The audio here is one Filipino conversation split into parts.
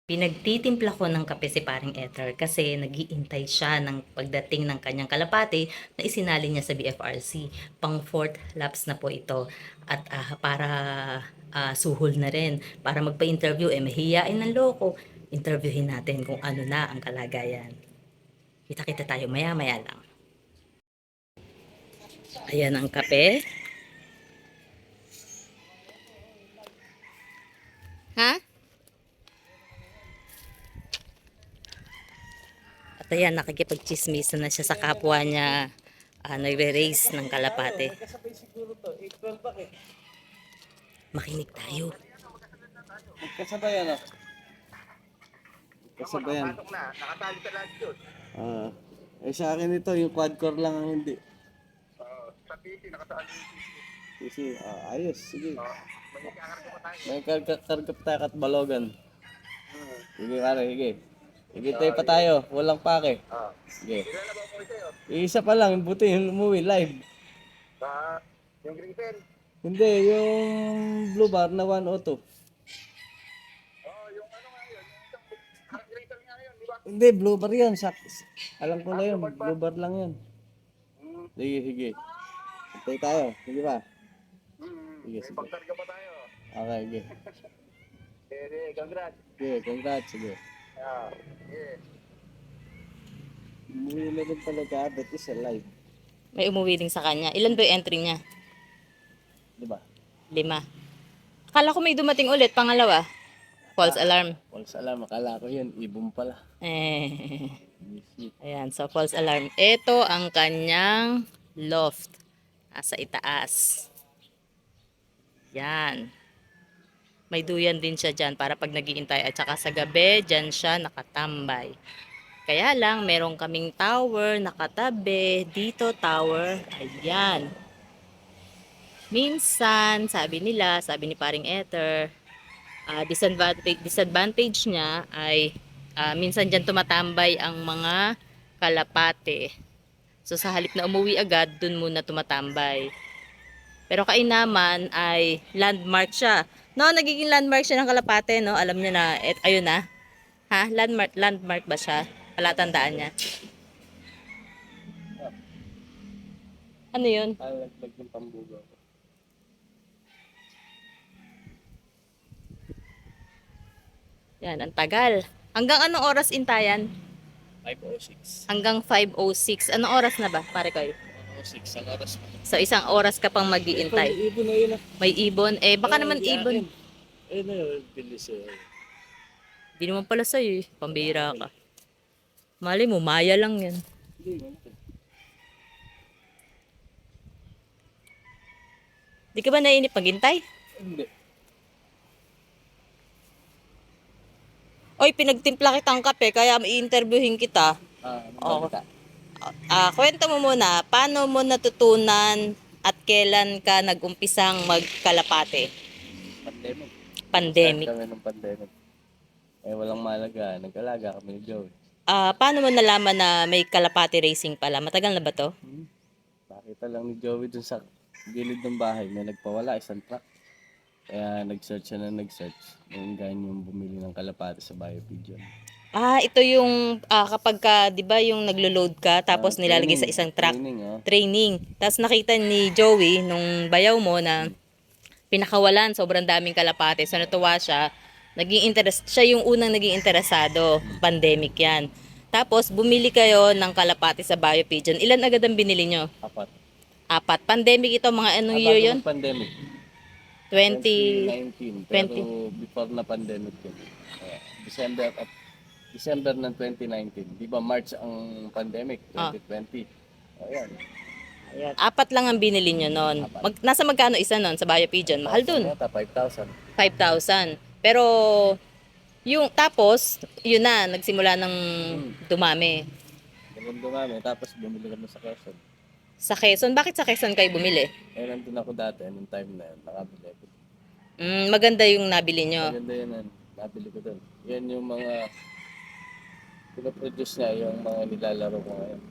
Pinagtitimpla ko ng kape si paring Ether kasi nag-iintay siya ng pagdating ng kanyang kalapate na isinali niya sa BFRC. Pang fourth laps na po ito. At para suhol na rin, para magpa-interview, mahihiyain ng loko. Interviewin natin kung ano na ang kalagayan. Kita-kita tayo maya-maya lang. Ayan ang kape. Ha? At ayan, nakikipag-chismisan na siya sa kapwa niya nagre-race ng kalapate. Magkasabay siguro to. Equal back eh. Makinig tayo. Magkasabay ano? Magkasabayan. Nakapasok na. Nakatali sa lahat yun. Sa akin ito, yung quad core lang ang hindi. Sa PC, nakasaan yung PC. Kasi, ayos. Sige. May kakarga pa tayo. May kargap tayo at balogan. Sige, pare. Sige. Higitay pa tayo. Walang pake. Sige. Ilan na ba mo sa'yo? Isa pa lang. Buti yung umuwi live. Sa yung green pen. Hindi, yung blue bar na 102. Yung ano nga yun. Yung isang eraser nga yun, di ba? Hindi, blue bar yan. Alam ko na yun. Blue bar lang yan. Sige, sige. Hintay tayo. Sige ba? Sige, May sige. pagkarga pa tayo. Okay, sige. Congrats. Sige, congrats. Sige. Yeah. Umuwi na rin talaga. That is alive. May umuwi din sa kanya. Ilan ba yung entry niya? Di ba? 5. Akala ko may dumating ulit, pangalawa. False alarm. False alarm. Akala ko yun. Ibon pala. Ayan, so false alarm. Ito ang kanyang loft. Nasa itaas. Yan. May duyan din siya dyan para pag nag-iintay. At saka sa gabi, dyan siya nakatambay. Kaya lang, meron kaming tower nakatabi. Dito, tower. Ayan. Minsan, sabi nila, sabi ni paring Ether, disadvantage niya ay minsan dyan tumatambay ang mga kalapate. So sa halip na umuwi agad, dun muna tumatambay. Pero kainaman ay landmark siya. No, nagiging landmark siya ng kalapate, no? Alam niya na, ayun na. Ha? Landmark ba siya? Palatandaan niya. Ano yun? Alaglag yung pambuga ko. Yan, ang tagal. Hanggang anong oras intayan? 5:06. Hanggang 5:06. Anong oras na ba, pare kayo? 5:06. Ang oras pa. So, isang oras ka pang mag-iintay. Ibon na yun ah. May ibon. Baka naman ibon. Na yun. Bilis eh. Hindi naman pala sa'yo eh. Pambira ka. Mali mo, maya lang yan. Hindi. Di ka ba nainip maghintay? Hindi. Oy, pinagtimpla kitang kape, kaya i-interviewin kita. Oo. Kwento mo muna, paano mo natutunan at kailan ka nag-umpisang magkalapate? Pandemic. Pandemic. Start kami ng pandemic. Walang malaga. Nag-alaga kami ni Joey. Paano mo nalaman na may kalapate racing pala? Matagal na ba to? Nakita lang ni Joey dun sa gilid ng bahay. May nagpawala, isang truck. Kaya nag-search siya na nag-search. Yung ganyan yung bumili ng kalapate sa Biopigeon. Ito yung kapag ka, 'di ba, yung naglo-load ka tapos nilalagay sa isang truck. Training. Tapos nakita ni Joey nung bayaw mo na pinakawalan, sobrang daming kalapate. So natuwa siya. Siya yung unang naging interesado. Pandemic 'yan. Tapos bumili kayo ng kalapate sa Biopigeon. Ilan agad ang binili nyo? 4. Pandemic ito, mga anong year 'yon? Pandemic. 2019. 2019. Pero before na pandemic yun. December ng 2019. Di ba March ang pandemic? 2020. Ayan. Ayan. 4 lang ang binili nyo noon. Nasa magkano isa noon sa Biopigeon? Mahal dun. 5,000. 5,000. Pero, tapos, yun na, nagsimula ng dumami. Dumami. Tapos bumili kami sa Quezon. Sa Quezon? Bakit sa Quezon kayo bumili? Nandun ako dati. Anong time na yun? Nakabili ako. Maganda yung nabili nyo. Maganda yun. Nabili ko doon. Yan yung mga pinaproduce niya, yung mga nilalaro ko ngayon.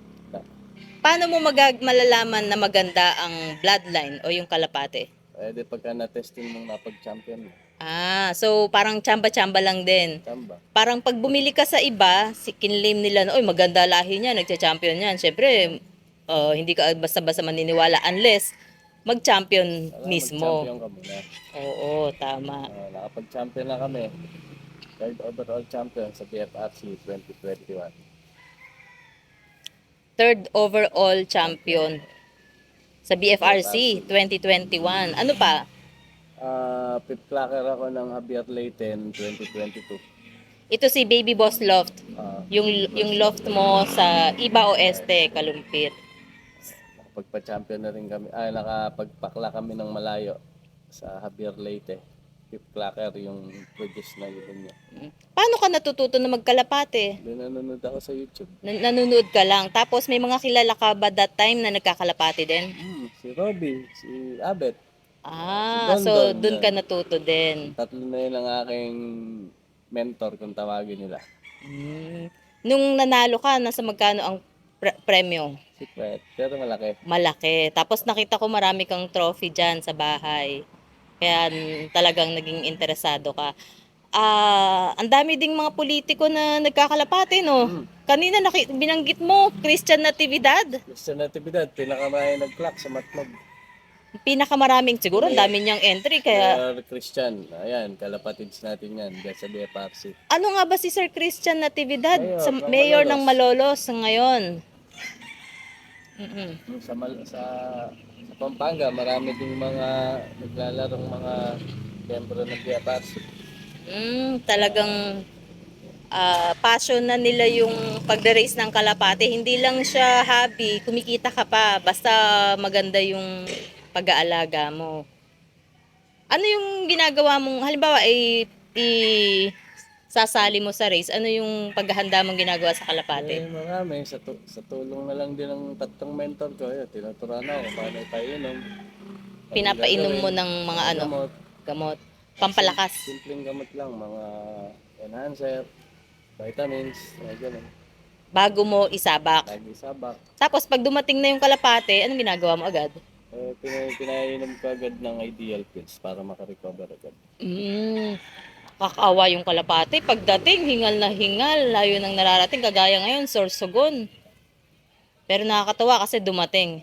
Paano mo malalaman na maganda ang bloodline o yung kalapate? Pwede pagka na-testing mong napag-champion mo. So parang tsamba-tsamba lang din. Tamba. Parang pag bumili ka sa iba, kinlaim nila na, oy, maganda lahi niya, nagcha-champion yan. Siyempre, hindi ka basta-basta maniniwala unless mag-champion Kailangan mismo. mag-champion ka muna. Oo, tama. Nakapag-champion na kami. Third overall champion sa BFRC 2021. Third overall champion sa BFRC 2021. Ano pa? Pit clacker ako ng Javier Leighton 2022. Ito si Baby Boss Loft. Ah, Yung loft mo sa Iba Oeste, Kalumpit. Nakapagpa-champion na rin kami. Nakapagpakla kami ng malayo sa Javier Leyte. Pit clacker yung produce na yun niya. Paano ka natututo na magkalapate? Nanonood ako sa YouTube. Nanonood ka lang. Tapos may mga kilala ka ba that time na nagkakalapate din? Si Robby, si Abet. So Don, dun ka natuto din. Tatlo na yun ang aking mentor kung tawagin nila. Nung nanalo ka, nasa magkano ang premyo? Secret, pero malaki. Malaki. Tapos nakita ko marami kang trophy dyan sa bahay. Kaya talagang naging interesado ka. Ang dami ding mga politiko na nagkakalapate, no? Kanina binanggit mo, Christian Natividad. Sa Natividad, pinakamarami nag-clock sa Matnog. Pinakamaraming, siguro ang dami niyang entry. Kaya Sir Christian, ayan, kalapatids natin yan, dyan sa BFRC. ano nga ba si Sir Christian Natividad? Mayor, Mayor ng ng Malolos ngayon. Sa Pampanga, marami ding mga naglalarong mga miyembro ng BFRC. Talagang passion na nila yung pagda-race ng kalapate. Hindi lang siya hobby, kumikita ka pa. Basta maganda yung pag-aalaga mo. Ano yung ginagawa mong, halimbawa sasali mo sa race, ano yung paghahanda mong ginagawa sa kalapate? Marami, sa tulong na lang din ng tatlong mentor ko, yun, tinuturuan ako kung paano ipainom. Pinapainom mo ng mga gamot, pampalakas. Simpleng gamot lang, mga enhancer, vitamins, gano'n. Bago mo isabak. Lagi sabak. Tapos pag dumating na yung kalapate, anong ginagawa mo agad? Pinainom ko agad ng ideal pills para makarecover agad. Kakaawa yung kalapate. Pagdating, hingal na hingal. Layo nang nararating. Kagaya ngayon, Sorsogon. Pero nakakatawa kasi dumating.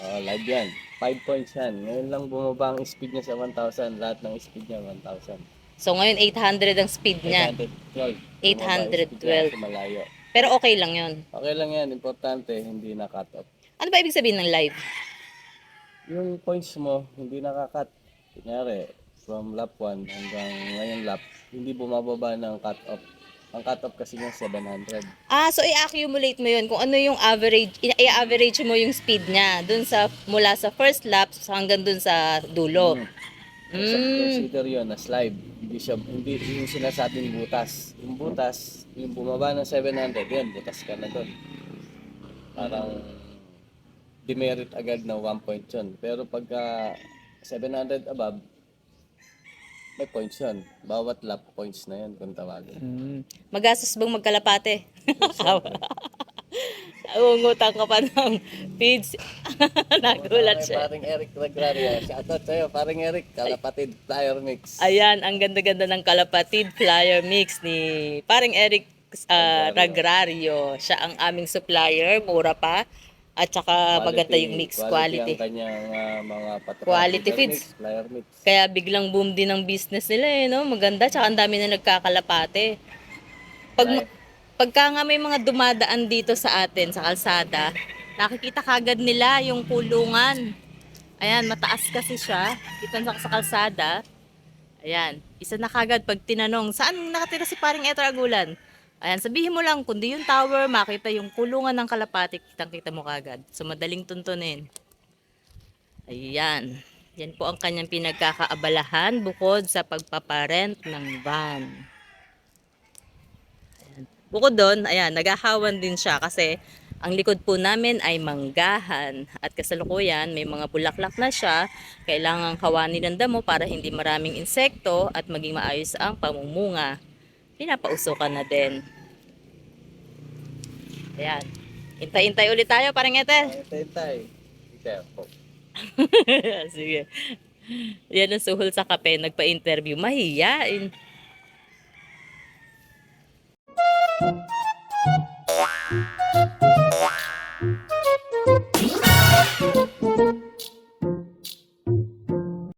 Live yan. 5 points yan. Ngayon lang bumaba ang speed niya sa 1,000. Lahat ng speed niya 1,000. So ngayon, 800 ang speed niya. 812. 812. Malayo. Pero okay lang yun. Okay lang yan. Importante, hindi na cut off. Ano ba ibig sabihin ng live? Yung points mo, hindi nakakat. Kunyari, from lap 1 hanggang ngayon lap, hindi bumababa ng cut off. Ang cut off kasi niya 700. So i-accumulate mo yun kung ano yung average, i-average mo yung speed niya dun sa, mula sa first lap hanggang dun sa dulo. Consider yun as live. Hindi yung sinasabing butas. Yung butas, yung bumaba ng 700, yun, butas ka na dun. Parang demerit agad na 1 point yun. Pero pagka 700 above, may points yun. Bawat lap points na yun kung tawagin. Magastos bang magkalapate? Ungutang ka pa ng feeds. Nagulat siya. Paring Eric Ragrario. Shoutout sa'yo, paring Eric. Kalapatid Flyer Mix. Ayan, ang ganda-ganda ng kalapatid flyer mix ni paring Eric Ragrario. Siya ang aming supplier, mura pa. At saka maganda yung mix quality. Ang kanyang mga Quality feeds. Flyer Mix. Kaya biglang boom din ang business nila no? Maganda, tsaka ang dami na nagkakalapate. Pagka nga may mga dumadaan dito sa atin, sa kalsada, nakikita kagad nila yung kulungan. Ayan, mataas kasi siya. Dito sa kalsada. Ayan, isa na kagad pag tinanong, saan nakatira si paring Etra Agulan? Ayan, sabihin mo lang, kundi yung tower, makita yung kulungan ng kalapate, kitang-kita mo kagad. So, madaling tuntunin. Ayan. Yan po ang kanyang pinagkakaabalahan bukod sa pagpaparent ng van. Ayan. Bukod doon, ayan, nagahawan din siya kasi ang likod po namin ay manggahan. At kasalukuyan, may mga bulaklak na siya. Kailangang kawanin ng damo para hindi maraming insekto at maging maayos ang pamumunga. Pinapausukan na din. Ayan. Hintay-hintay ulit tayo, parang Ethel. Hintay. Careful. Sige. Yan ang suhol sa kape, nagpa-interview. Mahiyain.